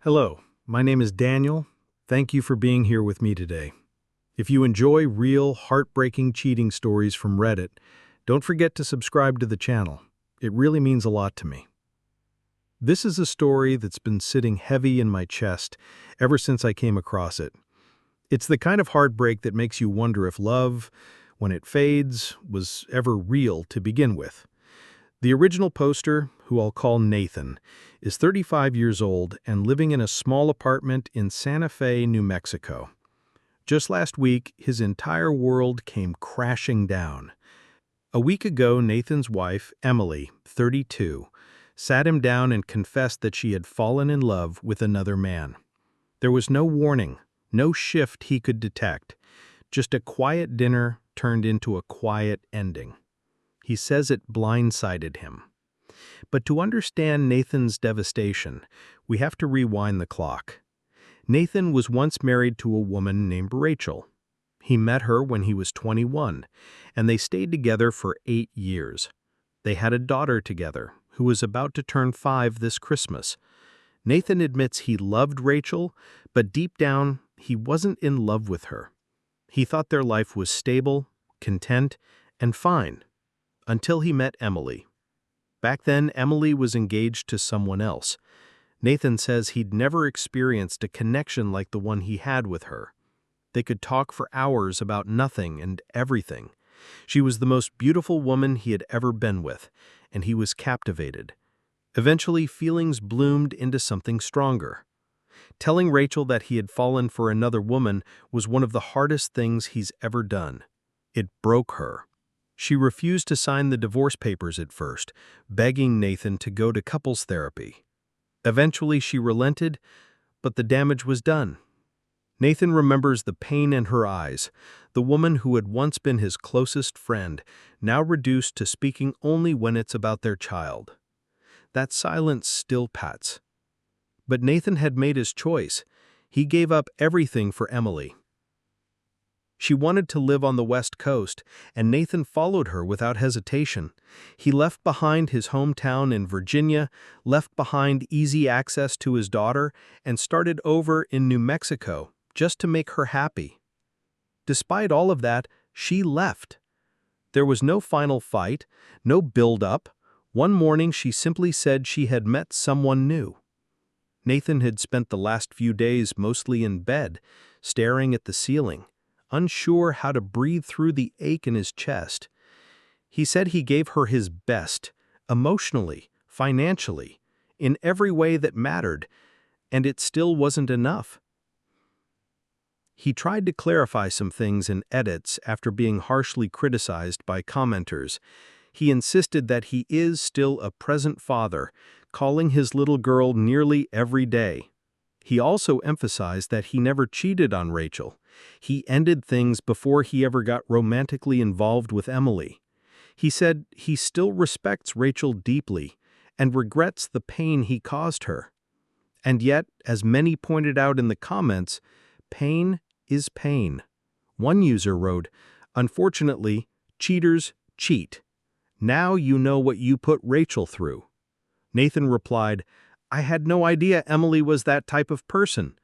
Hello, my name is Daniel. Thank you for being here with me today. If you enjoy real, heartbreaking cheating stories from Reddit, don't forget to subscribe to the channel. It really means a lot to me. This is a story that's been sitting heavy in my chest ever since I came across it. It's the kind of heartbreak that makes you wonder if love, when it fades, was ever real to begin with. The original poster, who I'll call Nathan, is 35 years old and living in a small apartment in Santa Fe, New Mexico. Just last week, his entire world came crashing down. A week ago, Nathan's wife, Emily, 32, sat him down and confessed that she had fallen in love with another man. There was no warning, no shift he could detect. Just a quiet dinner turned into a quiet ending. He says it blindsided him. But to understand Nathan's devastation, we have to rewind the clock. Nathan was once married to a woman named Rachel. He met her when he was 21, and they stayed together for 8 years. They had a daughter together, who was about to turn 5 this Christmas. Nathan admits he loved Rachel, but deep down, he wasn't in love with her. He thought their life was stable, content, and fine. Until he met Emily. Back then, Emily was engaged to someone else. Nathan says he'd never experienced a connection like the one he had with her. They could talk for hours about nothing and everything. She was the most beautiful woman he had ever been with, and he was captivated. Eventually, feelings bloomed into something stronger. Telling Rachel that he had fallen for another woman was one of the hardest things he's ever done. It broke her. She refused to sign the divorce papers at first, begging Nathan to go to couples therapy. Eventually, she relented, but the damage was done. Nathan remembers the pain in her eyes, the woman who had once been his closest friend, now reduced to speaking only when it's about their child. That silence still pats. But Nathan had made his choice. He gave up everything for Emily. She wanted to live on the West Coast, and Nathan followed her without hesitation. He left behind his hometown in Virginia, left behind easy access to his daughter, and started over in New Mexico just to make her happy. Despite all of that, she left. There was no final fight, no build-up. One morning, she simply said she had met someone new. Nathan had spent the last few days mostly in bed, staring at the ceiling, unsure how to breathe through the ache in his chest. He said he gave her his best, emotionally, financially, in every way that mattered, and it still wasn't enough. He tried to clarify some things in edits after being harshly criticized by commenters. He insisted that he is still a present father, calling his little girl nearly every day. He also emphasized that he never cheated on Rachel. He ended things before he ever got romantically involved with Emily. He said he still respects Rachel deeply and regrets the pain he caused her. And yet, as many pointed out in the comments, pain is pain. One user wrote, "Unfortunately, cheaters cheat. Now you know what you put Rachel through." Nathan replied, "I had no idea Emily was that type of person.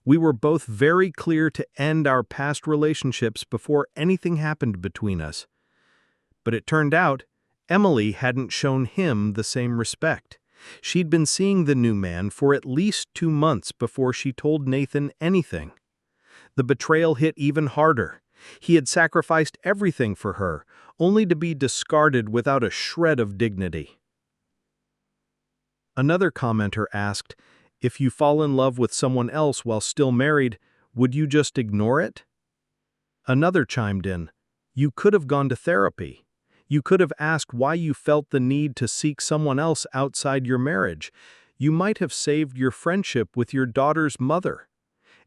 We were both very clear to end our past relationships before anything happened between us." But it turned out, Emily hadn't shown him the same respect. She'd been seeing the new man for at least 2 months before she told Nathan anything. The betrayal hit even harder. He had sacrificed everything for her, only to be discarded without a shred of dignity. Another commenter asked, "If you fall in love with someone else while still married, would you just ignore it?" Another chimed in, "You could have gone to therapy. You could have asked why you felt the need to seek someone else outside your marriage. You might have saved your friendship with your daughter's mother.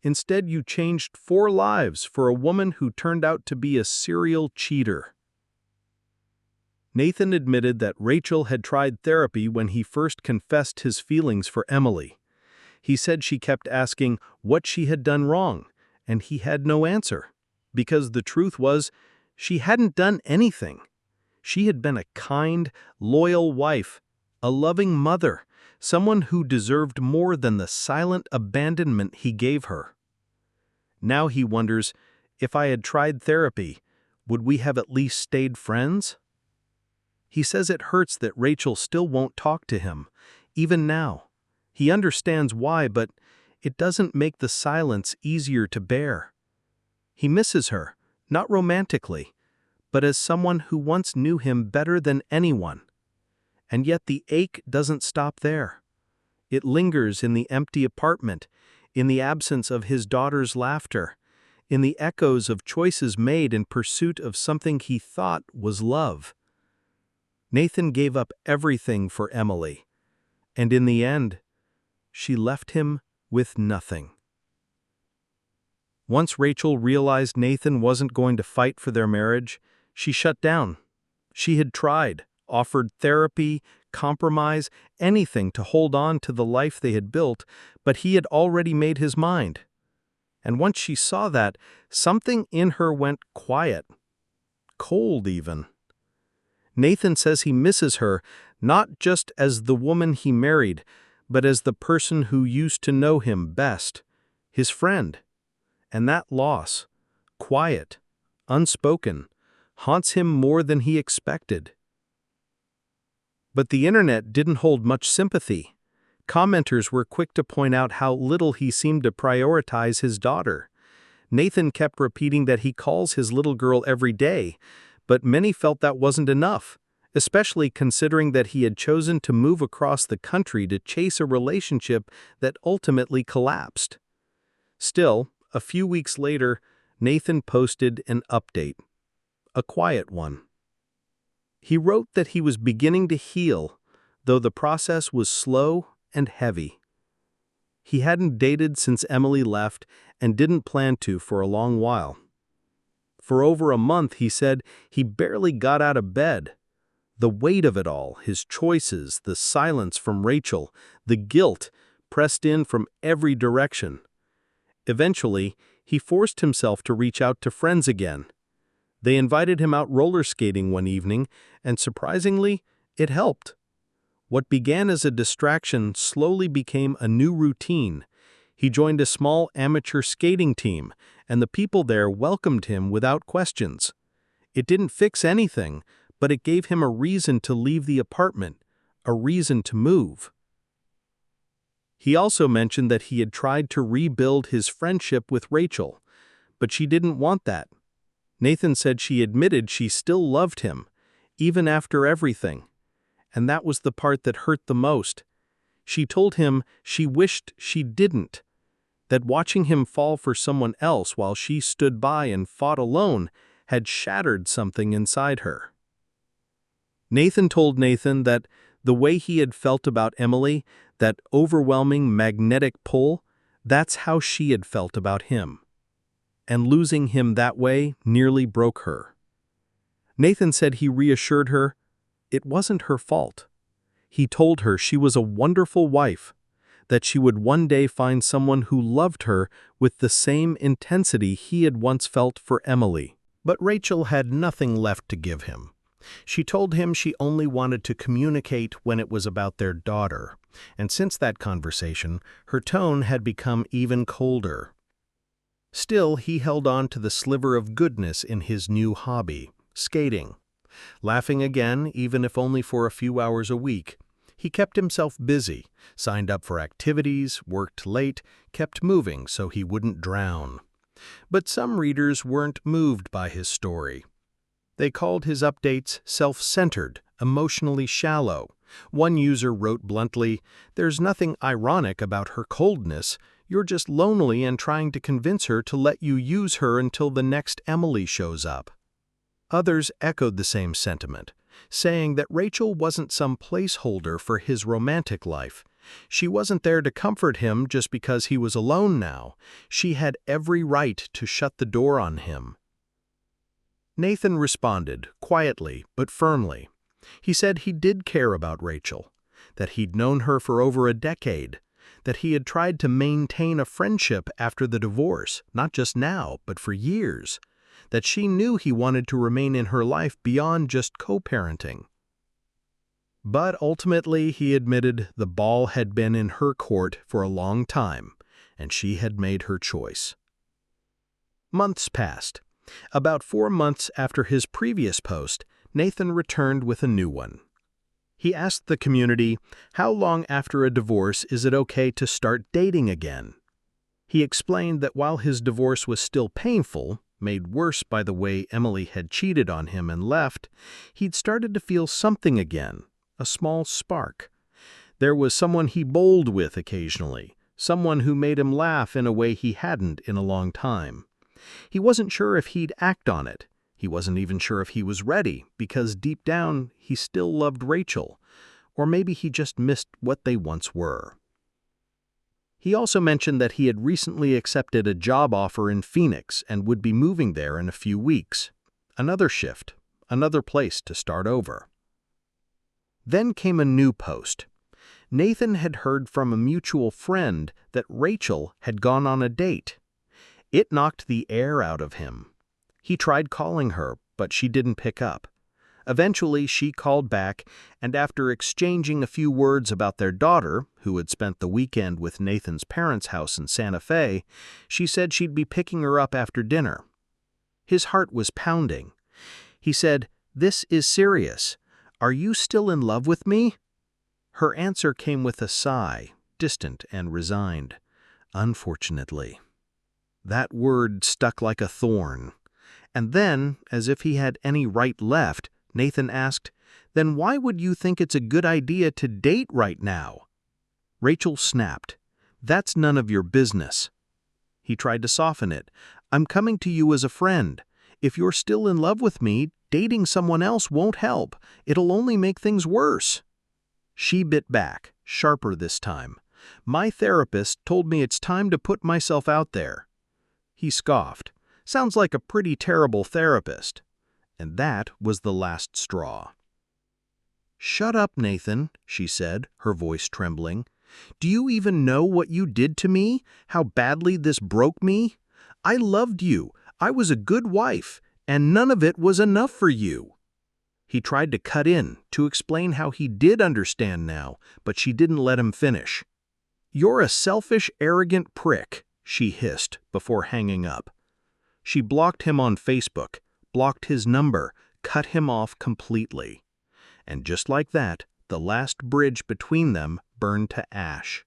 Instead, you changed 4 lives for a woman who turned out to be a serial cheater." Nathan admitted that Rachel had tried therapy when he first confessed his feelings for Emily. He said she kept asking what she had done wrong, and he had no answer, because the truth was, she hadn't done anything. She had been a kind, loyal wife, a loving mother, someone who deserved more than the silent abandonment he gave her. Now he wonders, if I had tried therapy, would we have at least stayed friends? He says it hurts that Rachel still won't talk to him, even now. He understands why, but it doesn't make the silence easier to bear. He misses her, not romantically, but as someone who once knew him better than anyone. And yet the ache doesn't stop there. It lingers in the empty apartment, in the absence of his daughter's laughter, in the echoes of choices made in pursuit of something he thought was love. Nathan gave up everything for Emily, and in the end, she left him with nothing. Once Rachel realized Nathan wasn't going to fight for their marriage, she shut down. She had tried, offered therapy, compromise, anything to hold on to the life they had built, but he had already made his mind. And once she saw that, something in her went quiet, cold even. Nathan says he misses her, not just as the woman he married, but as the person who used to know him best, his friend. And that loss, quiet, unspoken, haunts him more than he expected. But the internet didn't hold much sympathy. Commenters were quick to point out how little he seemed to prioritize his daughter. Nathan kept repeating that he calls his little girl every day, but many felt that wasn't enough, especially considering that he had chosen to move across the country to chase a relationship that ultimately collapsed. Still, a few weeks later, Nathan posted an update, a quiet one. He wrote that he was beginning to heal, though the process was slow and heavy. He hadn't dated since Emily left and didn't plan to for a long while. For over a month, he said, he barely got out of bed. The weight of it all, his choices, the silence from Rachel, the guilt, pressed in from every direction. Eventually, he forced himself to reach out to friends again. They invited him out roller skating one evening, and surprisingly, it helped. What began as a distraction slowly became a new routine. He joined a small amateur skating team, and the people there welcomed him without questions. It didn't fix anything, but it gave him a reason to leave the apartment, a reason to move. He also mentioned that he had tried to rebuild his friendship with Rachel, but she didn't want that. Nathan said she admitted she still loved him, even after everything. And that was the part that hurt the most. She told him she wished she didn't, that watching him fall for someone else while she stood by and fought alone had shattered something inside her. Nathan told Nathan that the way he had felt about Emily, that overwhelming magnetic pull, that's how she had felt about him. And losing him that way nearly broke her. Nathan said he reassured her it wasn't her fault. He told her she was a wonderful wife, that she would one day find someone who loved her with the same intensity he had once felt for Emily. But Rachel had nothing left to give him. She told him she only wanted to communicate when it was about their daughter, and since that conversation, her tone had become even colder. Still, he held on to the sliver of goodness in his new hobby, skating. Laughing again, even if only for a few hours a week, he kept himself busy, signed up for activities, worked late, kept moving so he wouldn't drown. But some readers weren't moved by his story. They called his updates self-centered, emotionally shallow. One user wrote bluntly, "There's nothing ironic about her coldness. You're just lonely and trying to convince her to let you use her until the next Emily shows up." Others echoed the same sentiment, saying that Rachel wasn't some placeholder for his romantic life. She wasn't there to comfort him just because he was alone now. She had every right to shut the door on him. Nathan responded, quietly but firmly. He said he did care about Rachel, that he'd known her for over a decade, that he had tried to maintain a friendship after the divorce, not just now, but for years, that she knew he wanted to remain in her life beyond just co-parenting. But ultimately, he admitted the ball had been in her court for a long time, and she had made her choice. Months passed. About 4 months after his previous post, Nathan returned with a new one. He asked the community, how long after a divorce is it okay to start dating again? He explained that while his divorce was still painful, made worse by the way Emily had cheated on him and left, he'd started to feel something again, a small spark. There was someone he bowled with occasionally, someone who made him laugh in a way he hadn't in a long time. He wasn't sure if he'd act on it. He wasn't even sure if he was ready, because deep down he still loved Rachel, or maybe he just missed what they once were. He also mentioned that he had recently accepted a job offer in Phoenix and would be moving there in a few weeks. Another shift, another place to start over. Then came a new post. Nathan had heard from a mutual friend that Rachel had gone on a date. It knocked the air out of him. He tried calling her, but she didn't pick up. Eventually, she called back, and after exchanging a few words about their daughter, who had spent the weekend with Nathan's parents' house in Santa Fe, she said she'd be picking her up after dinner. His heart was pounding. He said, "This is serious. Are you still in love with me?" Her answer came with a sigh, distant and resigned. "Unfortunately." That word stuck like a thorn. And then, as if he had any right left, Nathan asked, "Then why would you think it's a good idea to date right now?" Rachel snapped, "That's none of your business." He tried to soften it. "I'm coming to you as a friend. If you're still in love with me, dating someone else won't help. It'll only make things worse." She bit back, sharper this time. "My therapist told me it's time to put myself out there." He scoffed. "Sounds like a pretty terrible therapist." And that was the last straw. "Shut up, Nathan," she said, her voice trembling. "Do you even know what you did to me? How badly this broke me? I loved you. I was a good wife, and none of it was enough for you." He tried to cut in, to explain how he did understand now, but she didn't let him finish. "You're a selfish, arrogant prick," she hissed before hanging up. She blocked him on Facebook, blocked his number, cut him off completely. And just like that, the last bridge between them burned to ash.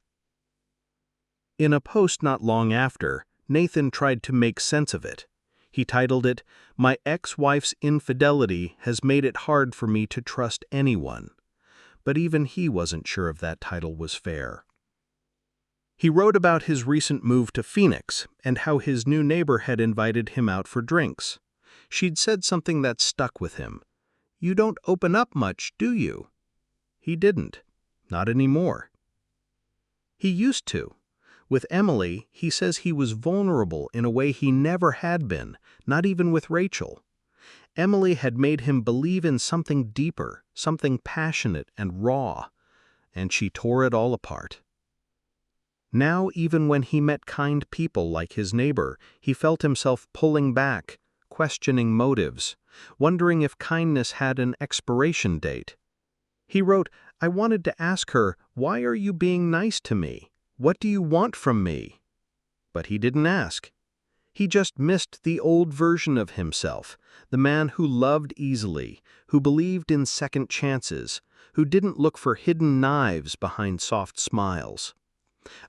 In a post not long after, Nathan tried to make sense of it. He titled it, "My ex-wife's infidelity has made it hard for me to trust anyone." But even he wasn't sure if that title was fair. He wrote about his recent move to Phoenix and how his new neighbor had invited him out for drinks. She'd said something that stuck with him. "You don't open up much, do you?" He didn't. Not anymore. He used to. With Emily, he says he was vulnerable in a way he never had been, not even with Rachel. Emily had made him believe in something deeper, something passionate and raw, and she tore it all apart. Now, even when he met kind people like his neighbor, he felt himself pulling back, questioning motives, wondering if kindness had an expiration date. He wrote, "I wanted to ask her, why are you being nice to me? What do you want from me?" But he didn't ask. He just missed the old version of himself, the man who loved easily, who believed in second chances, who didn't look for hidden knives behind soft smiles.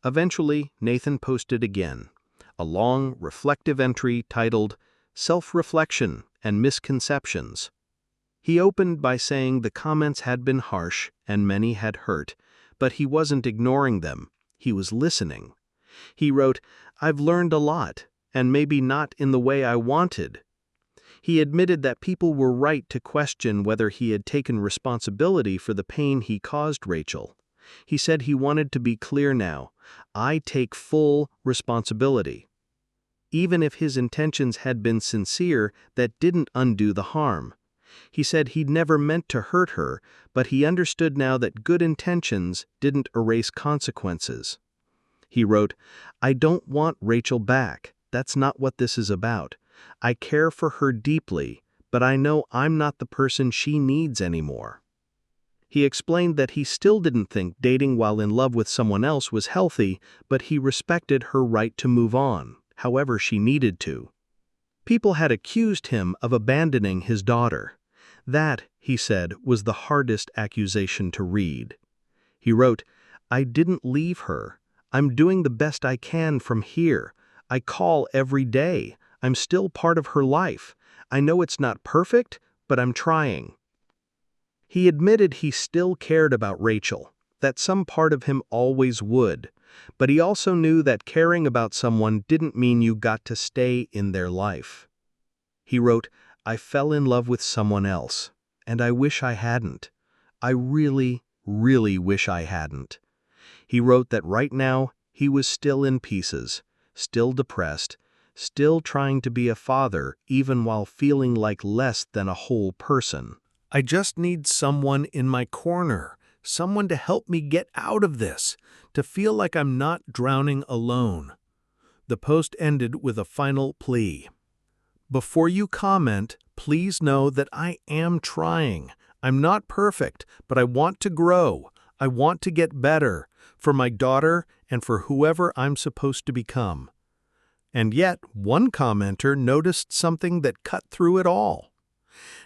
Eventually, Nathan posted again, a long, reflective entry titled, "Self-Reflection and Misconceptions." He opened by saying the comments had been harsh and many had hurt, but he wasn't ignoring them. He was listening. He wrote, "I've learned a lot, and maybe not in the way I wanted." He admitted that people were right to question whether he had taken responsibility for the pain he caused Rachel. He said he wanted to be clear now, "I take full responsibility." Even if his intentions had been sincere, that didn't undo the harm. He said he'd never meant to hurt her, but he understood now that good intentions didn't erase consequences. He wrote, "I don't want Rachel back. That's not what this is about. I care for her deeply, but I know I'm not the person she needs anymore." He explained that he still didn't think dating while in love with someone else was healthy, but he respected her right to move on, however she needed to. People had accused him of abandoning his daughter. That, he said, was the hardest accusation to read. He wrote, "I didn't leave her. I'm doing the best I can from here. I call every day. I'm still part of her life. I know it's not perfect, but I'm trying." He admitted he still cared about Rachel, that some part of him always would, but he also knew that caring about someone didn't mean you got to stay in their life. He wrote, "I fell in love with someone else, and I wish I hadn't. I really, really wish I hadn't." He wrote that right now he was still in pieces, still depressed, still trying to be a father even while feeling like less than a whole person. "I just need someone in my corner, someone to help me get out of this, to feel like I'm not drowning alone." The post ended with a final plea. "Before you comment, please know that I am trying. I'm not perfect, but I want to grow. I want to get better, for my daughter and for whoever I'm supposed to become." And yet, one commenter noticed something that cut through it all.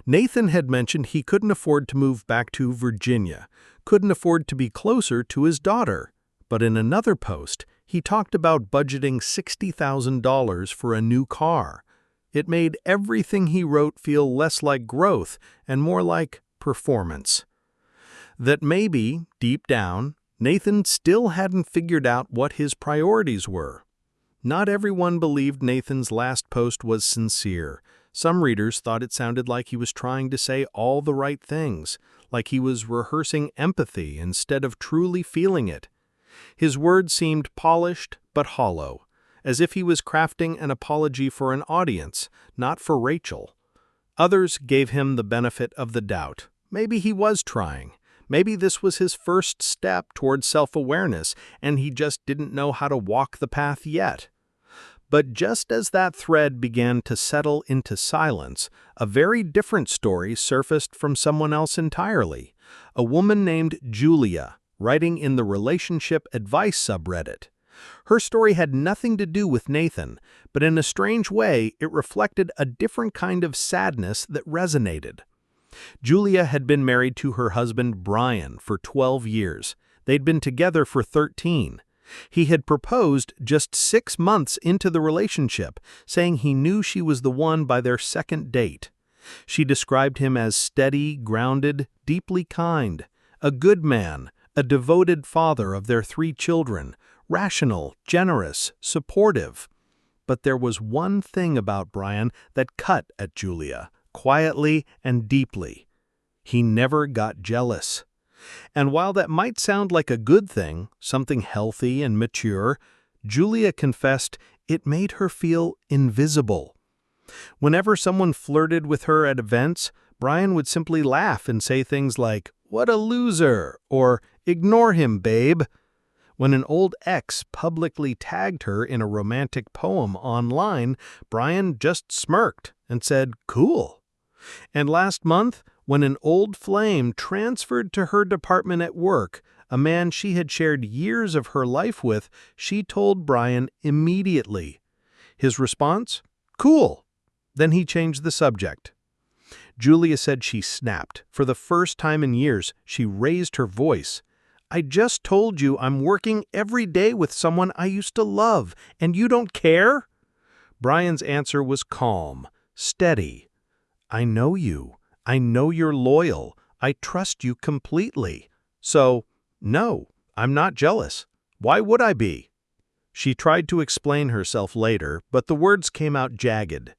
Nathan had mentioned he couldn't afford to move back to Virginia, couldn't afford to be closer to his daughter. But in another post, he talked about budgeting $60,000 for a new car. It made everything he wrote feel less like growth and more like performance. That maybe, deep down, Nathan still hadn't figured out what his priorities were. Not everyone believed Nathan's last post was sincere. Some readers thought it sounded like he was trying to say all the right things, like he was rehearsing empathy instead of truly feeling it. His words seemed polished but hollow, as if he was crafting an apology for an audience, not for Rachel. Others gave him the benefit of the doubt. Maybe he was trying. Maybe this was his first step toward self-awareness, and he just didn't know how to walk the path yet. But just as that thread began to settle into silence, a very different story surfaced from someone else entirely. A woman named Julia, writing in the Relationship Advice subreddit. Her story had nothing to do with Nathan, but in a strange way, it reflected a different kind of sadness that resonated. Julia had been married to her husband Brian for 12 years. They'd been together for 13. He had proposed just 6 months into the relationship, saying he knew she was the one by their second date. She described him as steady, grounded, deeply kind, a good man, a devoted father of their 3 children, rational, generous, supportive. But there was one thing about Brian that cut at Julia, quietly and deeply. He never got jealous. And while that might sound like a good thing, something healthy and mature, Julia confessed it made her feel invisible. Whenever someone flirted with her at events, Brian would simply laugh and say things like, "What a loser," or "Ignore him, babe." When an old ex publicly tagged her in a romantic poem online, Brian just smirked and said, "Cool." And last month, when an old flame transferred to her department at work, a man she had shared years of her life with, she told Brian immediately. His response? "Cool." Then he changed the subject. Julia said she snapped. For the first time in years, she raised her voice. "I just told you I'm working every day with someone I used to love, and you don't care?" Brian's answer was calm, steady. "I know you. I know you're loyal. I trust you completely. So, no, I'm not jealous. Why would I be?" She tried to explain herself later, but the words came out jagged.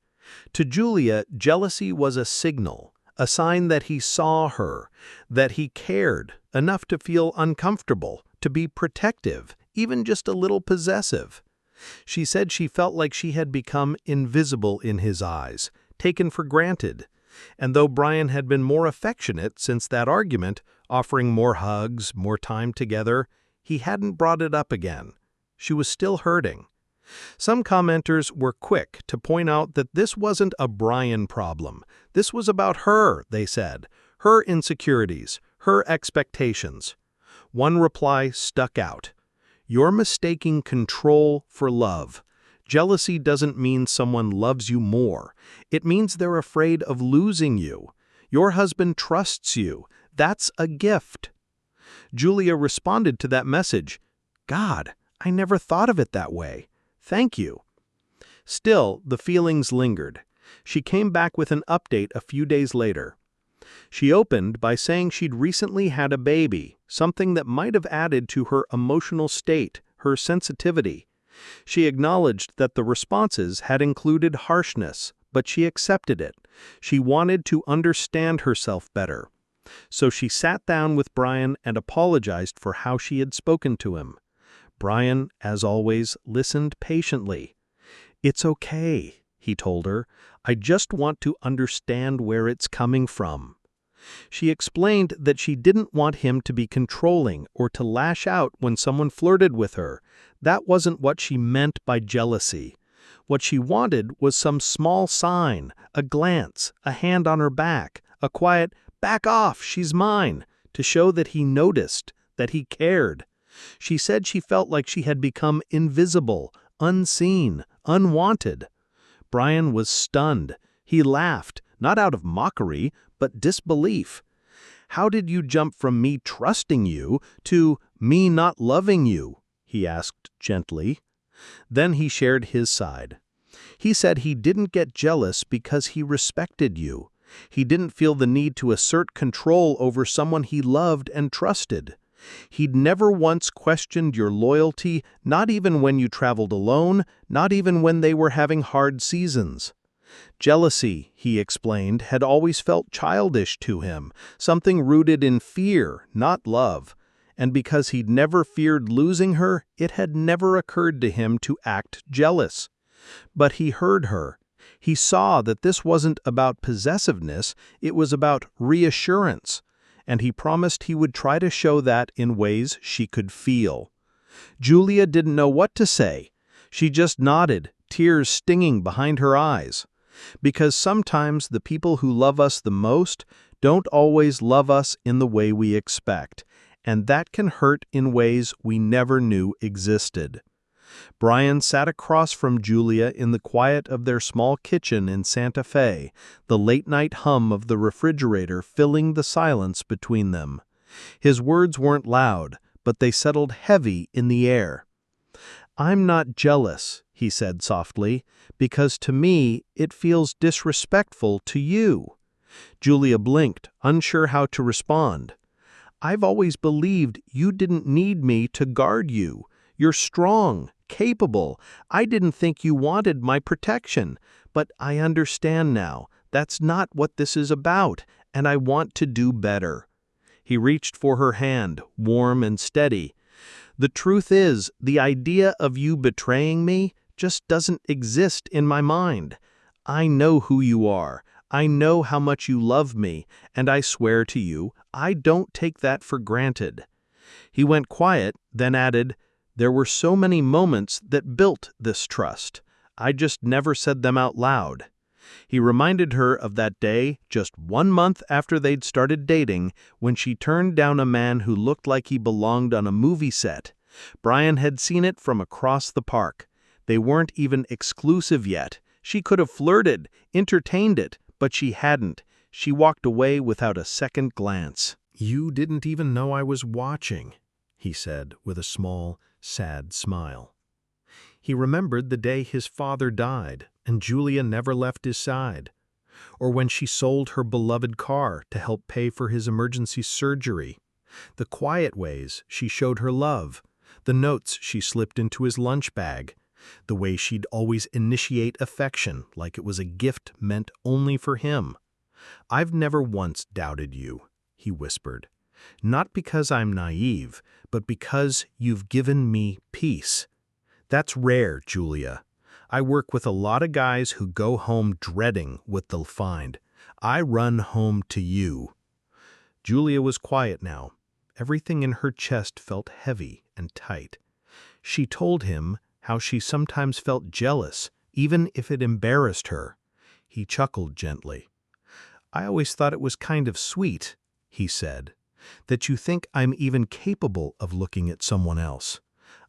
To Julia, jealousy was a signal, a sign that he saw her, that he cared enough to feel uncomfortable, to be protective, even just a little possessive. She said she felt like she had become invisible in his eyes, taken for granted. And though Brian had been more affectionate since that argument, offering more hugs, more time together, he hadn't brought it up again. She was still hurting. Some commenters were quick to point out that this wasn't a Brian problem. This was about her, they said, her insecurities, Her expectations. One reply stuck out. You're mistaking control for love. Jealousy doesn't mean someone loves you more. It means they're afraid of losing you. Your husband trusts you. That's a gift. Julia responded to that message. God, I never thought of it that way. Thank you. Still, the feelings lingered. She came back with an update a few days later. She opened by saying she'd recently had a baby, something that might have added to her emotional state, her sensitivity. She acknowledged that the responses had included harshness, but she accepted it. She wanted to understand herself better. So she sat down with Brian and apologized for how she had spoken to him. Brian, as always, listened patiently. "It's okay," he told her. "I just want to understand where it's coming from." She explained that she didn't want him to be controlling or to lash out when someone flirted with her. That wasn't what she meant by jealousy. What she wanted was some small sign, a glance, a hand on her back, a quiet, "Back off, she's mine," to show that he noticed, that he cared. She said she felt like she had become invisible, unseen, unwanted. Brian was stunned. He laughed, not out of mockery, but disbelief. "How did you jump from me trusting you to me not loving you?" he asked gently. Then he shared his side. He said he didn't get jealous because he respected you. He didn't feel the need to assert control over someone he loved and trusted. He'd never once questioned your loyalty, not even when you traveled alone, not even when they were having hard seasons. Jealousy, he explained, had always felt childish to him, something rooted in fear, not love. And because he'd never feared losing her, it had never occurred to him to act jealous. But he heard her. He saw that this wasn't about possessiveness, it was about reassurance. And he promised he would try to show that in ways she could feel. Julia didn't know what to say. She just nodded, tears stinging behind her eyes. Because sometimes the people who love us the most don't always love us in the way we expect, and that can hurt in ways we never knew existed. Brian sat across from Julia in the quiet of their small kitchen in Santa Fe, the late-night hum of the refrigerator filling the silence between them. His words weren't loud, but they settled heavy in the air. "I'm not jealous," he said softly, "because to me it feels disrespectful to you." Julia blinked, unsure how to respond. "I've always believed you didn't need me to guard you. You're strong, capable. I didn't think you wanted my protection. But I understand now. That's not what this is about, and I want to do better." He reached for her hand, warm and steady. "The truth is, the idea of you betraying me just doesn't exist in my mind. I know who you are. I know how much you love me, and I swear to you, I don't take that for granted." He went quiet, then added, "There were so many moments that built this trust. I just never said them out loud." He reminded her of that day, just 1 month after they'd started dating, when she turned down a man who looked like he belonged on a movie set. Brian had seen it from across the park. They weren't even exclusive yet. She could have flirted, entertained it, but she hadn't. She walked away without a second glance. "You didn't even know I was watching," he said with a small, sad smile. He remembered the day his father died and Julia never left his side, or when she sold her beloved car to help pay for his emergency surgery. The quiet ways she showed her love, the notes she slipped into his lunch bag, the way she'd always initiate affection like it was a gift meant only for him. "I've never once doubted you," he whispered. "Not because I'm naive, but because you've given me peace. That's rare, Julia. I work with a lot of guys who go home dreading what they'll find. I run home to you." Julia was quiet now. Everything in her chest felt heavy and tight. She told him how she sometimes felt jealous, even if it embarrassed her. He chuckled gently. "I always thought it was kind of sweet," he said. that you think I'm even capable of looking at someone else.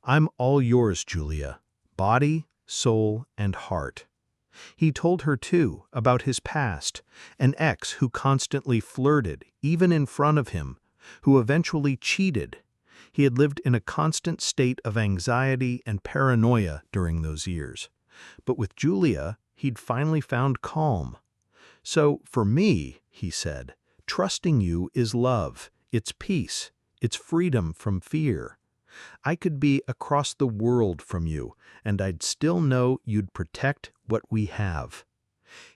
I'm all yours, Julia, body, soul, and heart. He told her, too, about his past, an ex who constantly flirted, even in front of him, who eventually cheated. He had lived in a constant state of anxiety and paranoia during those years. But with Julia, he'd finally found calm. So, for me, he said, trusting you is love, it's peace, it's freedom from fear. I could be across the world from you, and I'd still know you'd protect what we have.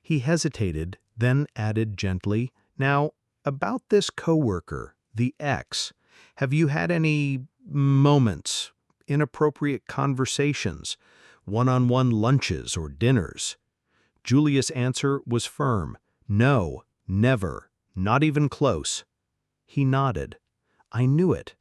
He hesitated, then added gently, "Now, about this coworker, the ex, have you had any moments, inappropriate conversations, one-on-one lunches or dinners?" Julia's answer was firm. "No, never, not even close." He nodded. "I knew it.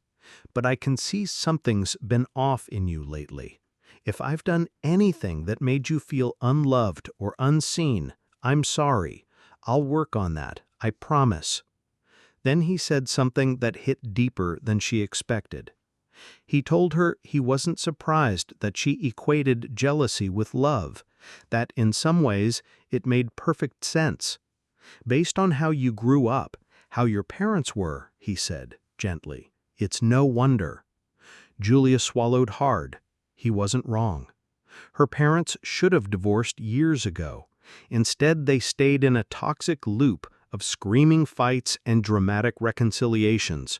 But I can see something's been off in you lately. If I've done anything that made you feel unloved or unseen, I'm sorry. I'll work on that, I promise." Then he said something that hit deeper than she expected. He told her he wasn't surprised that she equated jealousy with love, that in some ways it made perfect sense. "Based on how you grew up, how your parents were," he said, gently, "it's no wonder." Julia swallowed hard. He wasn't wrong. Her parents should have divorced years ago. Instead, they stayed in a toxic loop of screaming fights and dramatic reconciliations.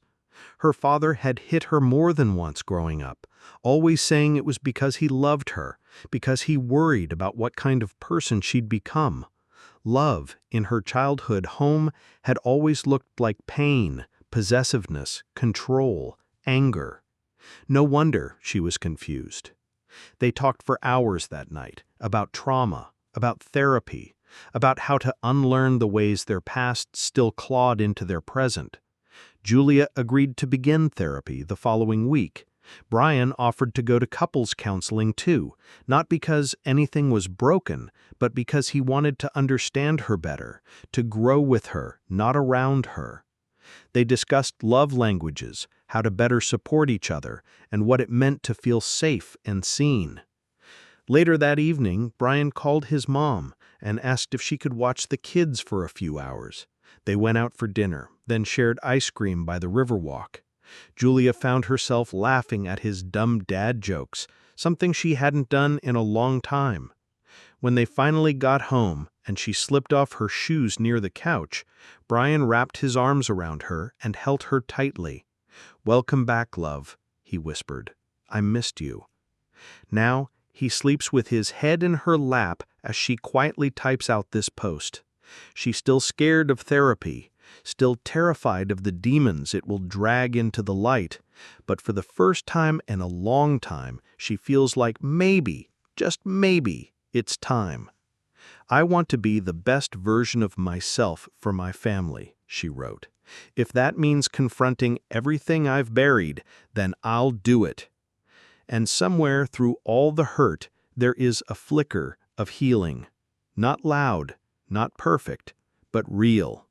Her father had hit her more than once growing up, always saying it was because he loved her, because he worried about what kind of person she'd become. Love, in her childhood home, had always looked like pain, possessiveness, control, anger. No wonder she was confused. They talked for hours that night about trauma, about therapy, about how to unlearn the ways their past still clawed into their present. Julia agreed to begin therapy the following week. Brian offered to go to couples counseling too, not because anything was broken, but because he wanted to understand her better, to grow with her, not around her. They discussed love languages, how to better support each other, and what it meant to feel safe and seen. Later that evening, Brian called his mom and asked if she could watch the kids for a few hours. They went out for dinner, then shared ice cream by the Riverwalk. Julia found herself laughing at his dumb dad jokes, something she hadn't done in a long time. When they finally got home and she slipped off her shoes near the couch, Brian wrapped his arms around her and held her tightly. "Welcome back, love," he whispered. "I missed you." Now, he sleeps with his head in her lap as she quietly types out this post. She's still scared of therapy, still terrified of the demons it will drag into the light, but for the first time in a long time, she feels like maybe, just maybe, it's time. "I want to be the best version of myself for my family," she wrote. "If that means confronting everything I've buried, then I'll do it." And somewhere through all the hurt, there is a flicker of healing. Not loud, not perfect, but real.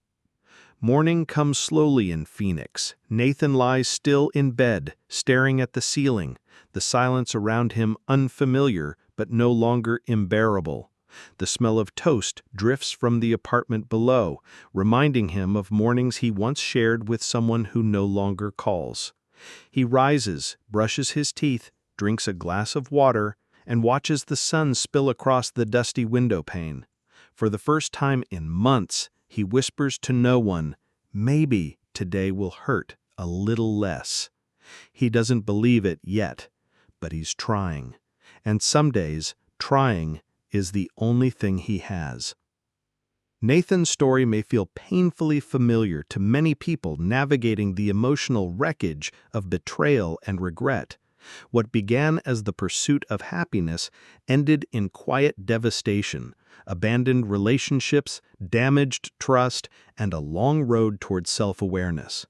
Morning comes slowly in Phoenix. Nathan lies still in bed, staring at the ceiling, the silence around him unfamiliar but no longer unbearable. The smell of toast drifts from the apartment below, reminding him of mornings he once shared with someone who no longer calls. He rises, brushes his teeth, drinks a glass of water, and watches the sun spill across the dusty window pane. For the first time in months, he whispers to no one, "Maybe today will hurt a little less." He doesn't believe it yet, but he's trying. And some days, trying is the only thing he has. Nathan's story may feel painfully familiar to many people navigating the emotional wreckage of betrayal and regret. What began as the pursuit of happiness ended in quiet devastation, abandoned relationships, damaged trust, and a long road toward self-awareness.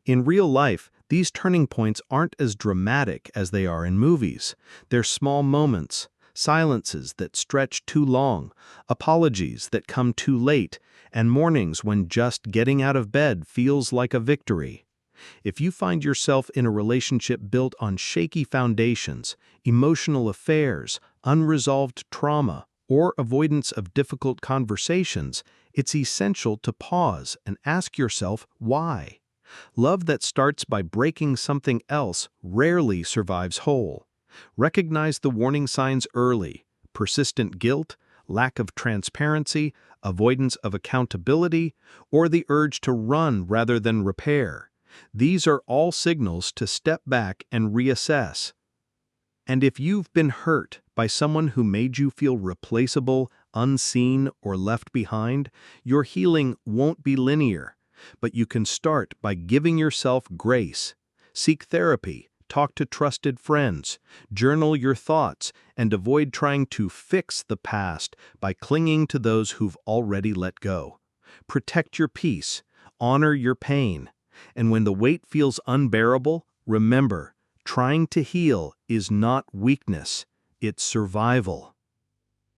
In real life, these turning points aren't as dramatic as they are in movies. They're small moments, silences that stretch too long, apologies that come too late, and mornings when just getting out of bed feels like a victory. If you find yourself in a relationship built on shaky foundations, emotional affairs, unresolved trauma, or avoidance of difficult conversations, it's essential to pause and ask yourself why. Love that starts by breaking something else rarely survives whole. Recognize the warning signs early: persistent guilt, lack of transparency, avoidance of accountability, or the urge to run rather than repair. These are all signals to step back and reassess. And if you've been hurt by someone who made you feel replaceable, unseen, or left behind, your healing won't be linear. But you can start by giving yourself grace. Seek therapy, talk to trusted friends, journal your thoughts, and avoid trying to fix the past by clinging to those who've already let go. Protect your peace, honor your pain, and when the weight feels unbearable, remember, trying to heal is not weakness, it's survival.